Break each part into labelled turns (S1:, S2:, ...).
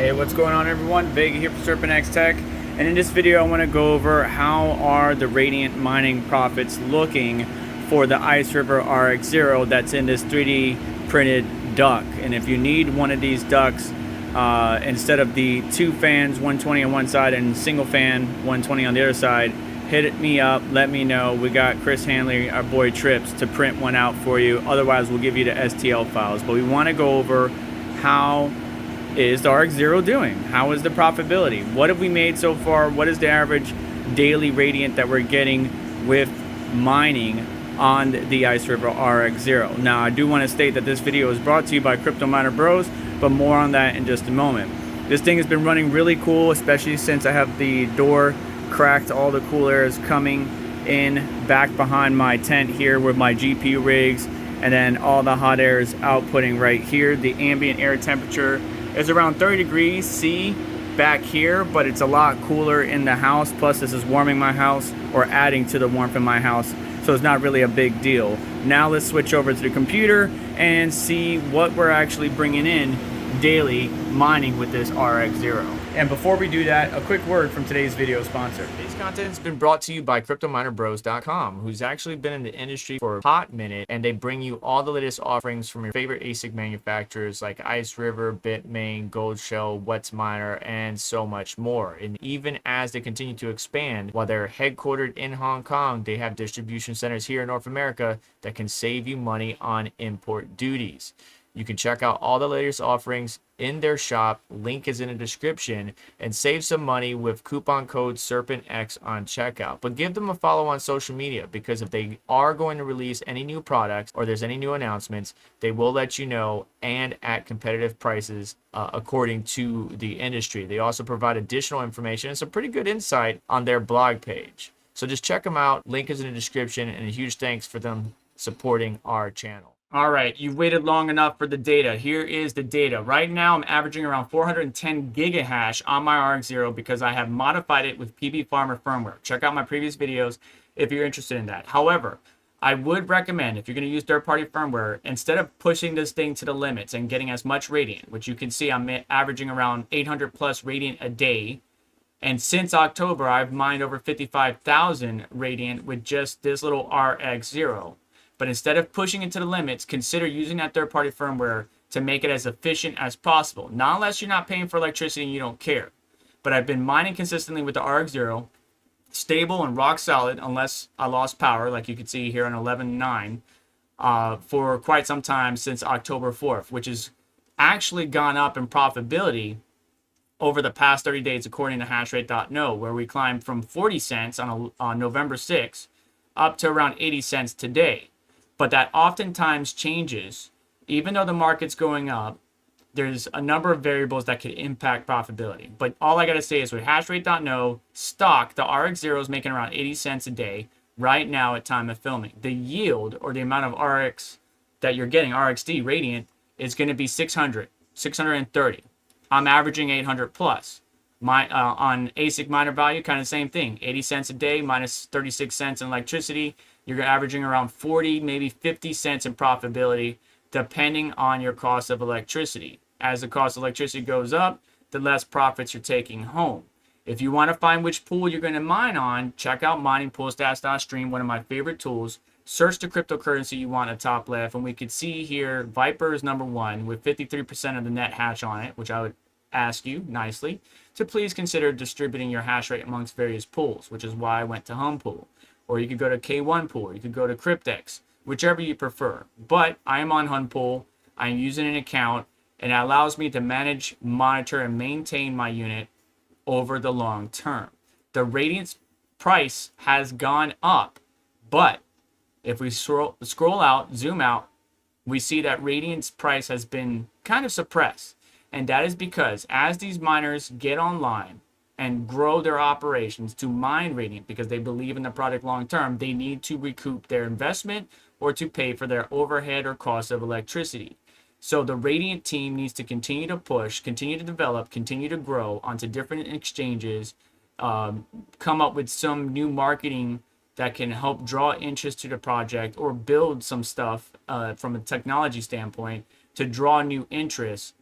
S1: Hey, what's going on everyone? Vega here for Serpent X Tech, and in this video I want to go over how are the Radiant mining profits looking for the Iceriver RX0 that's in this 3D printed duck. And if you need one of these ducks instead of the two fans, 120 on one side and single fan 120 on the other side, hit me up, let me know. We got Chris Hanley, our boy Trips, to print one out for you. Otherwise we'll give you the STL files. But we want to go over how is the RX0 doing? How is the profitability? What have we made so far? What is the average daily Radiant that we're getting with mining on the Iceriver RX0? Now, I do want to state that this video is brought to you by Crypto Miner Bros, but more on that in just a moment. This thing has been running really cool, especially since I have the door cracked. All the cool air is coming in back behind my tent here with my GPU rigs, and then all the hot air is outputting right here. The ambient air temperature is around 30 degrees C back here, but it's a lot cooler in the house. Plus this is warming my house, or adding to the warmth in my house, so it's not really a big deal. Now let's switch over to the computer and see what we're actually bringing in daily mining with this RX0. And before we do that, a quick word from today's video sponsor.
S2: Today's content has been brought to you by CryptoMinerBros.com, who's actually been in the industry for a hot minute, and they bring you all the latest offerings from your favorite ASIC manufacturers like Iceriver, Bitmain, Goldshell, WhatsMiner, and so much more. And even as they continue to expand, while they're headquartered in Hong Kong, they have distribution centers here in North America that can save you money on import duties. You can check out all the latest offerings in their shop. Link is in the description, and save some money with coupon code SERPENTX on checkout. But give them a follow on social media, because if they are going to release any new products or there's any new announcements, they will let you know, and at competitive prices according to the industry. They also provide additional information and some pretty good insight on their blog page. So just check them out. Link is in the description, and a huge thanks for them supporting our channel.
S1: All right, you've waited long enough for the data. Here is the data. Right now, I'm averaging around 410 gigahash on my RX0 because I have modified it with PB Farmer firmware. Check out my previous videos if you're interested in that. However, I would recommend, if you're going to use third-party firmware, instead of pushing this thing to the limits and getting as much Radiant, which you can see I'm averaging around 800 plus Radiant a day. And since October, I've mined over 55,000 Radiant with just this little RX0. But instead of pushing it to the limits, consider using that third-party firmware to make it as efficient as possible. Not unless you're not paying for electricity and you don't care. But I've been mining consistently with the RX0, stable and rock solid unless I lost power, like you can see here on 11.9, for quite some time since October 4th, which has actually gone up in profitability over the past 30 days according to hashrate.no, where we climbed from 40 cents on November 6th up to around 80 cents today. But that oftentimes changes. Even though the market's going up, there's a number of variables that could impact profitability. But all I got to say is with hashrate.no stock, the RX0 is making around 80 cents a day right now at time of filming. The yield, or the amount of RX that you're getting, RXD Radiant, is going to be 630. I'm averaging 800 plus. On ASIC miner value, kind of same thing. 80 cents a day minus 36 cents in electricity. You're averaging around 40, maybe 50 cents in profitability, depending on your cost of electricity. As the cost of electricity goes up, the less profits you're taking home. If you want to find which pool you're going to mine on, check out miningpoolstats.stream, one of my favorite tools. Search the cryptocurrency you want at top left, and we can see here Viper is number one with 53% of the net hash on it, which I would ask you nicely to please consider distributing your hash rate amongst various pools, which is why I went to Humpool. Or you could go to K1 Pool, or you could go to Cryptex, whichever you prefer. But I am on Humpool, I'm using an account, and it allows me to manage, monitor, and maintain my unit over the long term. The Radiant's price has gone up, but if we scroll out, zoom out, we see that Radiant's price has been kind of suppressed. And that is because as these miners get online and grow their operations to mine Radiant because they believe in the product long term, they need to recoup their investment or to pay for their overhead or cost of electricity. So the Radiant team needs to continue to push, continue to develop, continue to grow onto different exchanges, come up with some new marketing that can help draw interest to the project, or build some stuff from a technology standpoint to draw new interest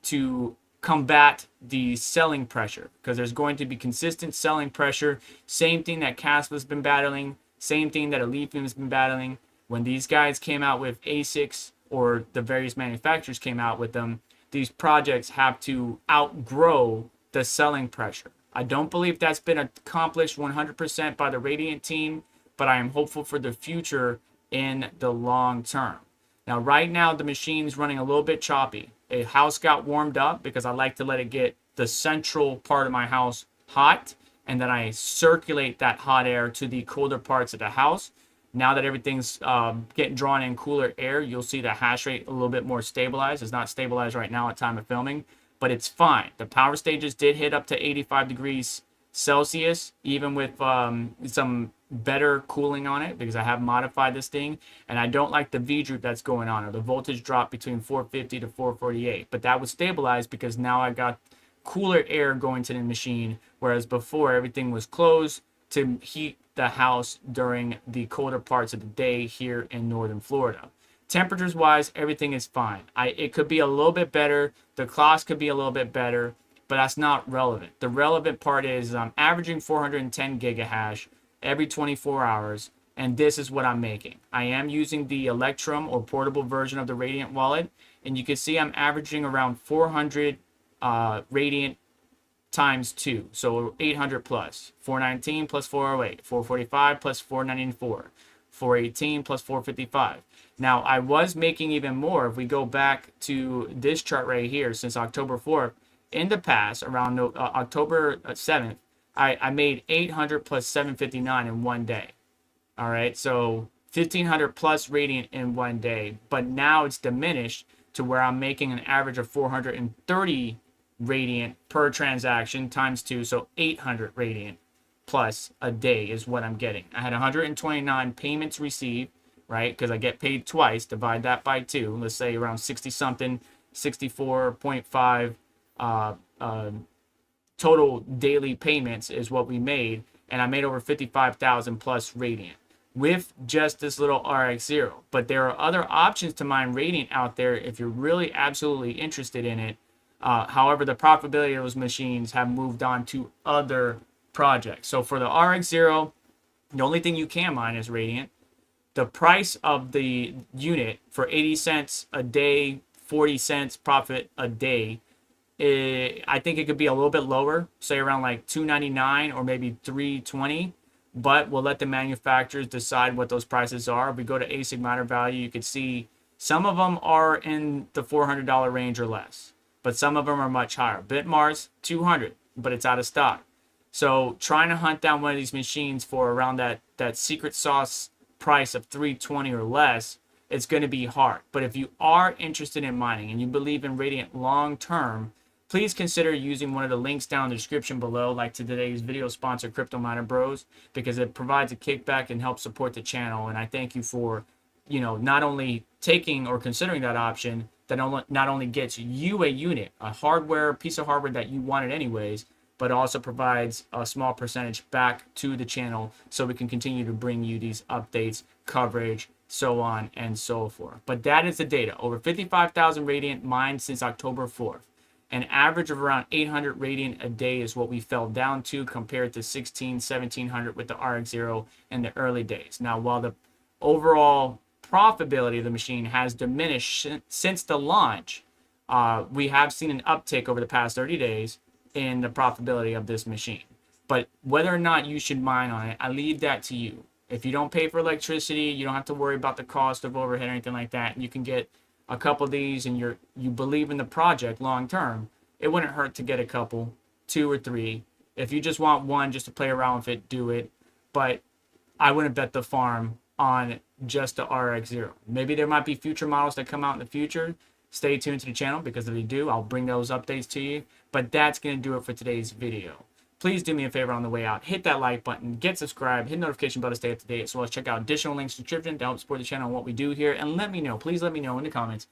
S1: to combat the selling pressure, because there's going to be consistent selling pressure. Same thing that Caspa's been battling, same thing that Aletheum's been battling. When these guys came out with ASICs, or the various manufacturers came out with them, these projects have to outgrow the selling pressure. I don't believe that's been accomplished 100% by the Radiant team, but I am hopeful for the future in the long term. Now, right now, the machine's running a little bit choppy. A house got warmed up because I like to let it get the central part of my house hot, and then I circulate that hot air to the colder parts of the house. Now that everything's getting drawn in cooler air, you'll see the hash rate a little bit more stabilized. It's not stabilized right now at time of filming, but it's fine. The power stages did hit up to 85 degrees Celsius, even with some better cooling on it, because I have modified this thing, and I don't like the V droop that's going on, or the voltage drop between 450 to 448. But that was stabilized because now I got cooler air going to the machine, whereas before everything was closed to heat the house during the colder parts of the day here in northern Florida. Temperatures wise, everything is fine. It could be a little bit better. The clocks could be a little bit better, but that's not relevant. The relevant part is I'm averaging 410 gigahash every 24 hours, and this is what I'm making. I am using the Electrum or portable version of the Radiant wallet, and you can see I'm averaging around 400 Radiant times 2, so 800 plus 419 plus 408, 445 plus 494, 418 plus 455. Now, I was making even more. If we go back to this chart right here, since October 4th, in the past, around October 7th, I made 800 plus 759 in one day. All right, so 1500 plus Radiant in one day, but now it's diminished to where I'm making an average of 430 Radiant per transaction times 2, so 800 Radiant plus a day is what I'm getting. I had 129 payments received, right? Because I get paid twice. Divide that by 2. Let's say around 60 something, 64.5 total daily payments is what we made, and I made over 55,000 plus Radiant with just this little RX0. But there are other options to mine Radiant out there if you're really absolutely interested in it. However, the profitability of those machines have moved on to other projects. So for the RX0, the only thing you can mine is Radiant. The price of the unit for 80 cents a day, 40 cents profit a day, I think it could be a little bit lower, say around like $2.99 or maybe $3.20. But we'll let the manufacturers decide what those prices are. If we go to ASIC miner value, you can see some of them are in the $400 range or less, but some of them are much higher. Bitmars, $200, but it's out of stock. So trying to hunt down one of these machines for around that secret sauce price of $3.20 or less, it's going to be hard. But if you are interested in mining and you believe in Radiant long term, please consider using one of the links down in the description below, like to today's video sponsor, Crypto Miner Bros, because it provides a kickback and helps support the channel. And I thank you for, not only taking or considering that option that not only gets you a unit, a piece of hardware that you wanted anyways, but also provides a small percentage back to the channel so we can continue to bring you these updates, coverage, so on and so forth. But that is the data. Over 55,000 Radiant mined since October 4th. An average of around 800 Radiant a day is what we fell down to, compared to 1700 with the RX0 in the early days. Now, while the overall profitability of the machine has diminished since the launch, we have seen an uptick over the past 30 days in the profitability of this machine. But whether or not you should mine on it, I leave that to you. If you don't pay for electricity, you don't have to worry about the cost of overhead or anything like that. You can get a couple of these and you believe in the project long term, it wouldn't hurt to get a couple, 2 or 3. If you just want one just to play around with it, do it. But I wouldn't bet the farm on just the RX0. Maybe there might be future models that come out in the future. Stay tuned to the channel, because if they do, I'll bring those updates to you. But that's going to do it for today's video. Please do me a favor on the way out. Hit that like button, get subscribed, hit the notification bell to stay up to date, as well as check out additional links in the description to help support the channel and what we do here. And let me know, please let me know in the comments,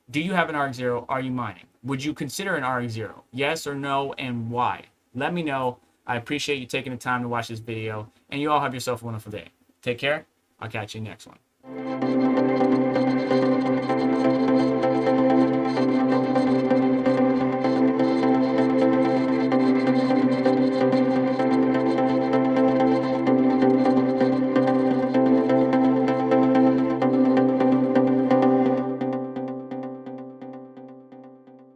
S1: do you have an RX0? Are you mining? Would you consider an RX0? Yes or no, and why? Let me know. I appreciate you taking the time to watch this video, and you all have yourself a wonderful day. Take care. I'll catch you next one.